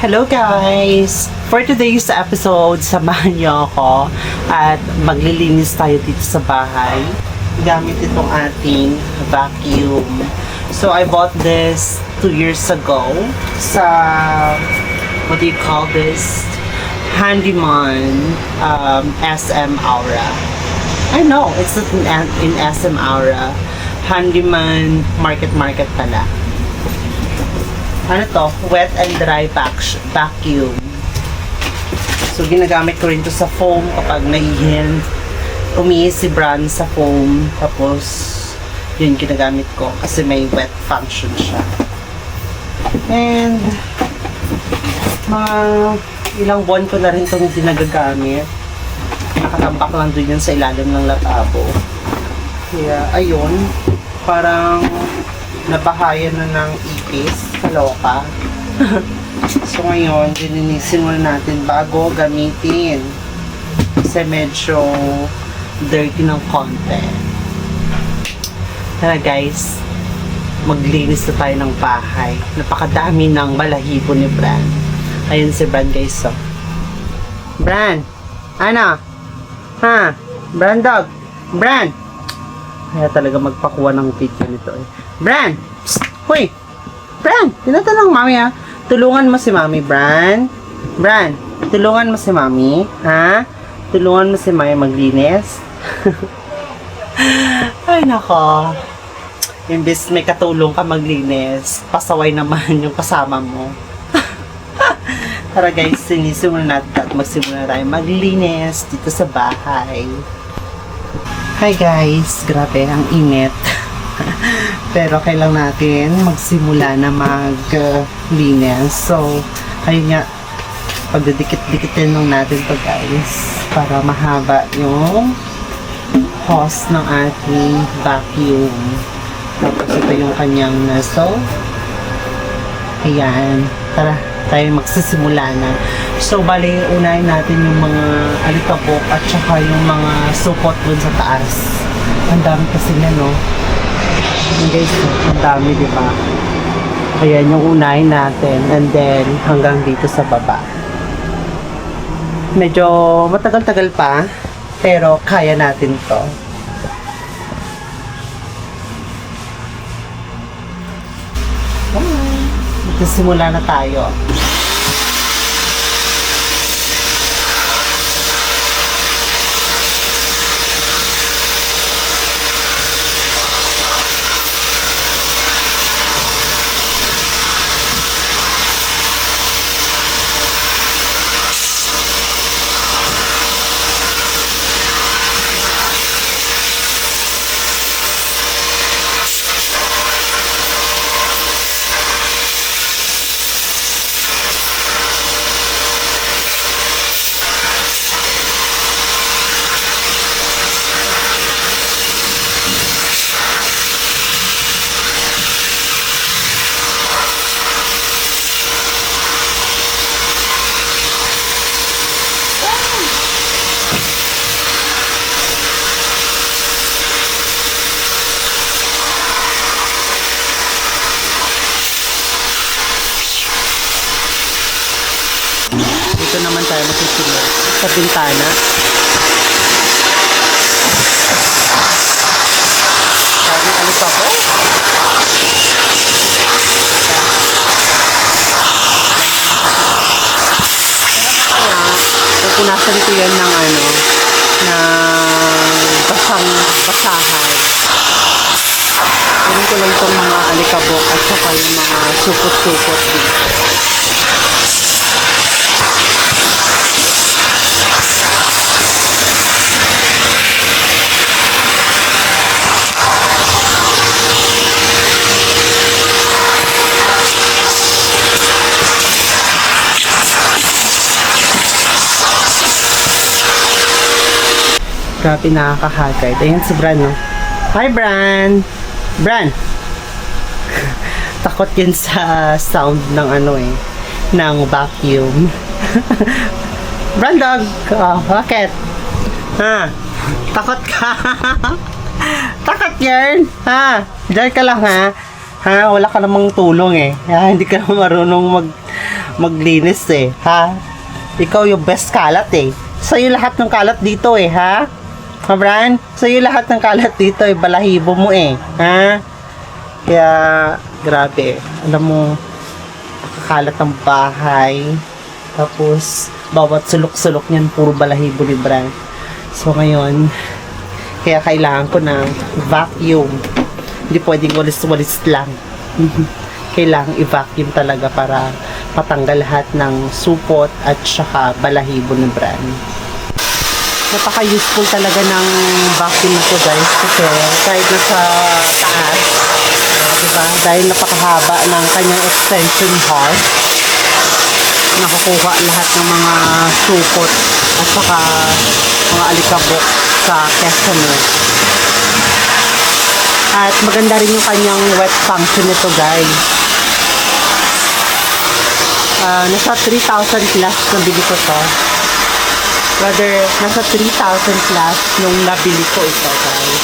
Hello guys! For today's episode, samahan niyo ako at maglilinis tayo dito sa bahay gamit itong ating vacuum. So I bought this 2 years ago sa, what do you call this? Handyman SM Aura. I know, it's not in SM Aura. Handyman Market pala. Ano to? Wet and dry vacuum. So, ginagamit ko rin to sa foam kapag naihin. Umiis si brand sa foam. Tapos, yun ginagamit ko kasi may wet function siya. And, mga ilang buwan ko na rin itong hindi nagagamit. Nakatambak lang dun yun sa ilalim ng latabo. Kaya, ayun. Parang nabahayan na ng ipis. Kaloka. So ngayon, dininisin muna natin bago gamitin. Kasi medyo dirty ng konti. Tara guys, maglinis na tayo ng bahay. Napakadami ng balahibo ni Bran. Ayun si Bran guys. So. Bran! Ano? Ha? Bran dog! Bran! Kaya talaga magpakuha ng video nito eh. Bran! Psst! Hoy! Bran! Tinatanong mami ha. Tulungan mo si mami, Bran. Bran, tulungan mo si mami. Ha? Tulungan mo si mami maglinis. Ay nako. Imbis may katulong ka maglinis, pasaway naman yung kasama mo. Tara guys, sinisimula natin at magsimula tayo maglinis dito sa bahay. Hi guys, grabe ang init. Pero kailangan natin magsimula na maglinis. So, ayun nga, pagdidikit-dikitin lang natin to guys para mahaba yung hose ng ating vacuum. Tapos ito yung kanyang nozzle. Ayan. Tara, tayo magsisimula na. So, bali, unahin natin yung mga alikabok at saka yung mga supot dun sa taas. Ang dami kasi niya, no? Guys, ang dami, di ba? Ayan yung unahin natin and then hanggang dito sa baba. Medyo matagal-tagal pa pero kaya natin to. Magsisimula na tayo. Dito naman tayo masisimula sa bintana. Sabi, ano pa po? Pupunasan ko yan ng ano, ng basahan. Ganun ko lang itong mga alikabok at saka yung mga supot-supot dito. Grabe, nakakahagard. Ayan si Bran, no? Hi, Bran! Bran! Takot yun sa sound ng ano eh, ng vacuum. Bran dog! Oh, bakit? Ha? Takot ka? Takot yan? Ha? Diyan ka lang ha? Ha? Wala ka namang tulong eh. Ha? Hindi ka marunong maglinis eh, ha? Ikaw yung best kalat eh. Sa'yo lahat ng kalat dito eh, ha? Ha, Bran? Sa'yo lahat ng kalat dito eh, balahibo mo eh, ha? Kaya, grabe. Alam mo, kakalat ng bahay. Tapos, bawat sulok-sulok niyan, puro balahibo ni Bran. So, ngayon, kaya kailangan ko ng vacuum. Hindi pwedeng walis-walis lang. Kailangan i-vacuum talaga para patanggal lahat ng supot at saka balahibo ni Bran. Napaka-useful talaga ng vacuum na to, guys, kasi kahit nasa taas, diba, dahil napakahaba ng kanyang extension hose, nakukuha lahat ng mga supot at saka mga alikabok sa customer. At maganda rin yung kanyang wet function nito, guys. Nasa 3,000 plus nabili ko to. Rather, nasa 3,000 plus nung nabili ko ito, guys.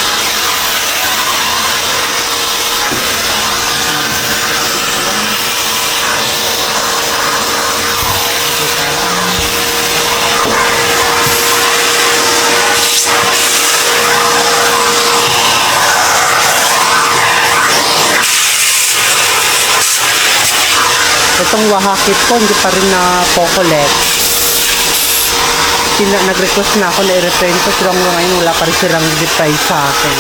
Itong wahakit ko, hindi pa rin na po-collect. Nag-request na ako na i-return ko. Pero ngayon wala pa rin silang reply sa akin.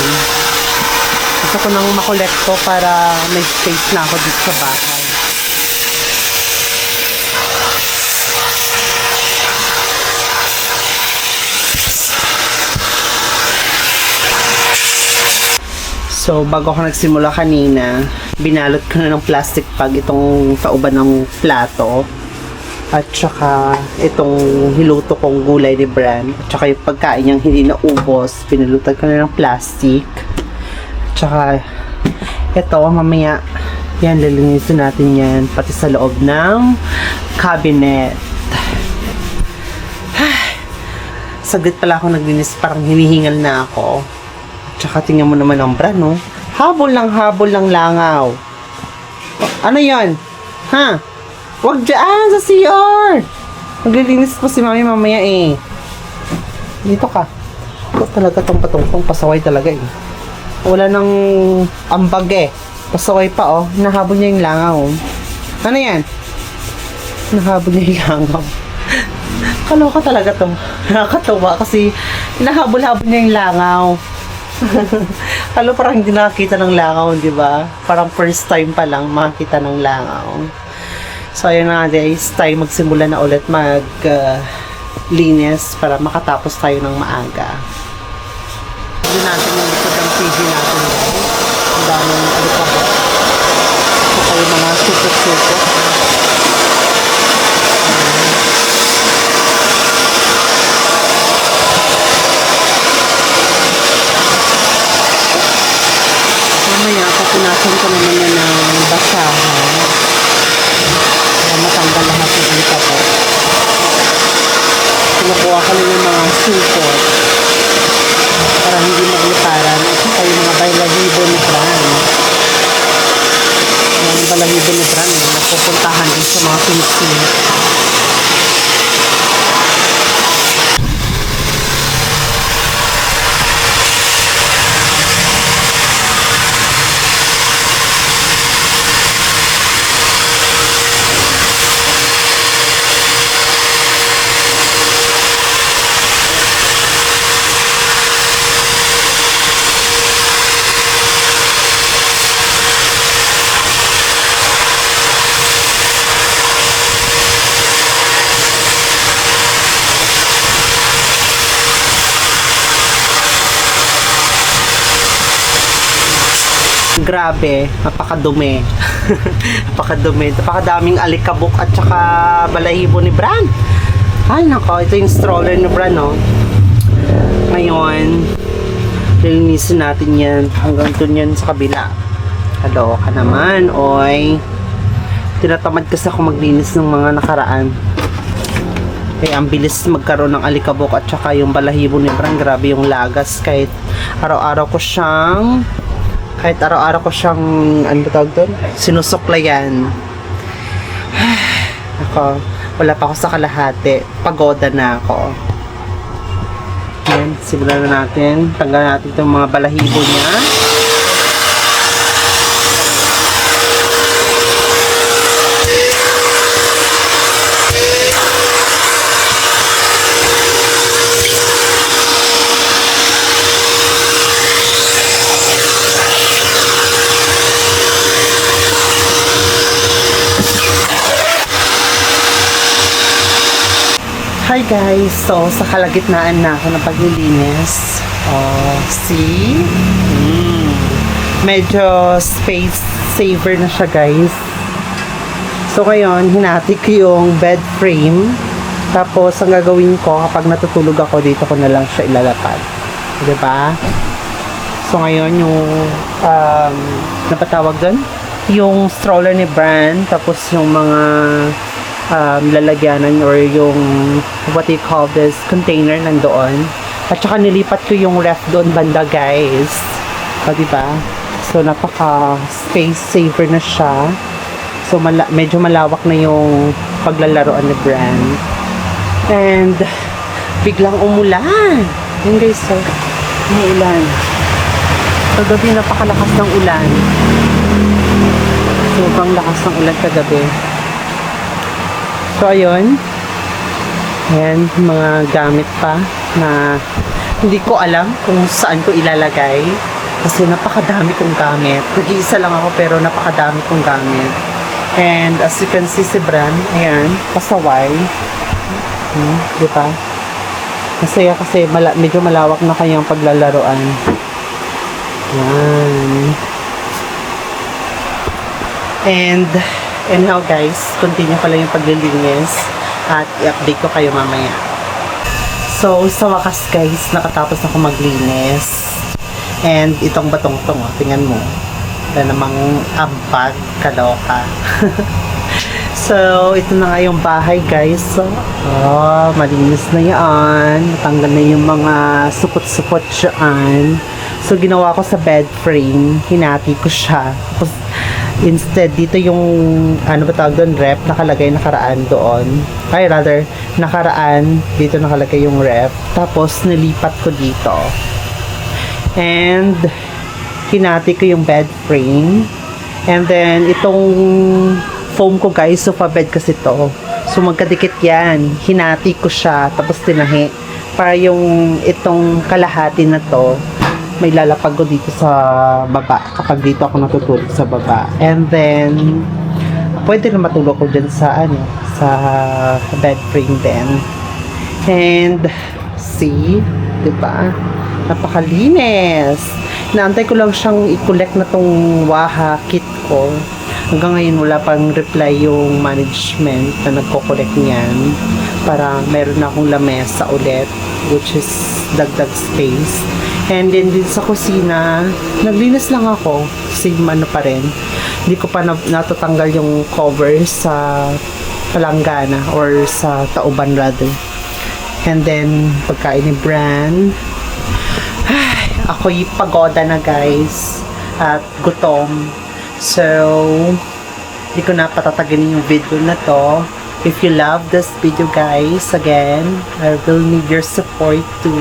Gusto ko nang makolect ko para may space na ako dito sa bahay. So, bago ako nagsimula kanina, binalot ko na ng plastic bag itong pauban ng plato. At saka itong hiluto kong gulay ni Bran. At saka yung pagkain niyang hindi naubos, pinalutan ko na ng plastic. At saka ito, mamaya, yan, lalinisin natin yan. Pati sa loob ng cabinet. Saglit pala ako naglinis, parang hinihingal na ako. Tsaka tingnan mo naman ang Bran, no? Habol ng langaw. Ano yon? Ha? Wag dyan sa CR! Maglilinis po si mami mamaya eh. Dito ka. Ito talaga tong patungkong pasaway talaga eh. Wala nang ambag eh. Pasaway pa oh. Nahabol niya yung langaw. Ano yan? Nahabol niya yung langaw. Kaloka talaga to. Nakakatawa kasi nahabol-habol niya yung langaw. Halo, parang hindi nakakita ng langaw, di ba? Parang first time pa lang makakita ng langaw. So, ayun na guys, tayo magsimula na ulit linis para makatapos tayo ng maaga. Hindi natin yung likod ng TV natin, guys. Ang daming alikabok. Saka yung mga supot-supot. Mamaya, pupunasan ko naman yan ng basahan para matanggal lahat ng alikabok. Kinukuha ko lang yung mga supot para hindi maglitaran at saka yung mga balahibo ni Bran. Yung balahibo ni Bran napupuntahan din sa mga pinsin. Grabe, napakadumi. Napakadumi. Napakadaming alikabok at saka balahibo ni Bran. Ay, nako. Ito yung stroller ni Bran, no? Ngayon, lilinisin natin yan. Hanggang dun yan sa kabila. Hello ka naman, oy. Tinatamad kasi ako maglinis ng mga nakaraan. Kaya ang bilis magkaroon ng alikabok at saka yung balahibo ni Bran. Grabe yung lagas. Kahit araw-araw ko siyang ano tawag doon? Sinusuklayan. Ako, wala pa ako sa kalahati. Pagoda na ako. Yan, simulan na natin. Tanggal natin itong mga balahibo niya. Hi guys! So, sa kalagitnaan na ako ng paglilinis. Oh, see? Medyo space saver na siya guys. So, ngayon, hinati ko yung bed frame. Tapos, ang gagawin ko, kapag natutulog ako, dito ko na lang siya ilalapad. Diba? So, ngayon, yung napatawag doon? Yung stroller ni Bran. Tapos, yung mga lalagyanan or yung what you call this container nandoon, at saka nilipat ko yung ref doon banda guys. O diba? So napaka space saver na siya. So medyo malawak na yung paglalaroan ni Bran. And biglang umulan. Yun guys, so umuulan. Kagabi napakalakas ng ulan. Sobrang lakas ng ulan kagabi. So, ayun. Ayan, mga gamit pa na hindi ko alam kung saan ko ilalagay. Kasi napakadami kong gamit. Nag-iisa lang ako pero napakadami kong gamit. And as you can see si Bran, ayan, pasaway. Diba? Masaya kasi medyo malawak na kanyang paglalaroan. Ayan. And anyhow guys, continue ko lang yung paglilinis at i-update ko kayo mamaya. So, sa wakas guys, nakatapos ako maglinis. And itong batong tong, tingnan mo. Wala namang ambag, kaloka. So, ito na nga yung bahay guys. So, malinis na yan. Natanggal na yung mga supot-supot dyan. So, ginawa ko sa bed frame. Hinati ko siya. Tapos, instead, dito yung, ano ba tawag doon, ref, nakaraan doon. Ay, rather, nakaraan, dito nakalagay yung ref. Tapos, nilipat ko dito. And, hinati ko yung bed frame. And then, itong foam ko guys, sofa bed kasi to. So, magkadikit yan. Hinati ko siya, tapos tinahi. Para yung itong kalahati na to, may lalapag ko dito sa baba kapag dito ako natutulog sa baba. And then pwede na matulog ko dyan sa sa bed frame din. And see, diba? Napakalinis. Naantay ko lang siyang i-collect na tong Waha kit ko. Hanggang ngayon wala pang reply yung management na nagko-collect niyan para meron na akong lamesa ulit, which is dagdag space. And then din sa kusina, naglinis lang ako. Same ano pa rin. Hindi ko pa natatanggal yung cover sa palanggana or sa tauban rather. And then, pagkain ni Bran. Ay, ako'y pagoda na guys. At gutom. So, hindi ko na patatagin yung video na to. If you love this video guys, again, I will need your support to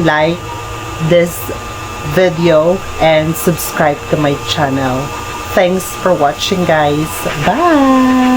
like this video and subscribe to my channel. Thanks for watching guys. Bye!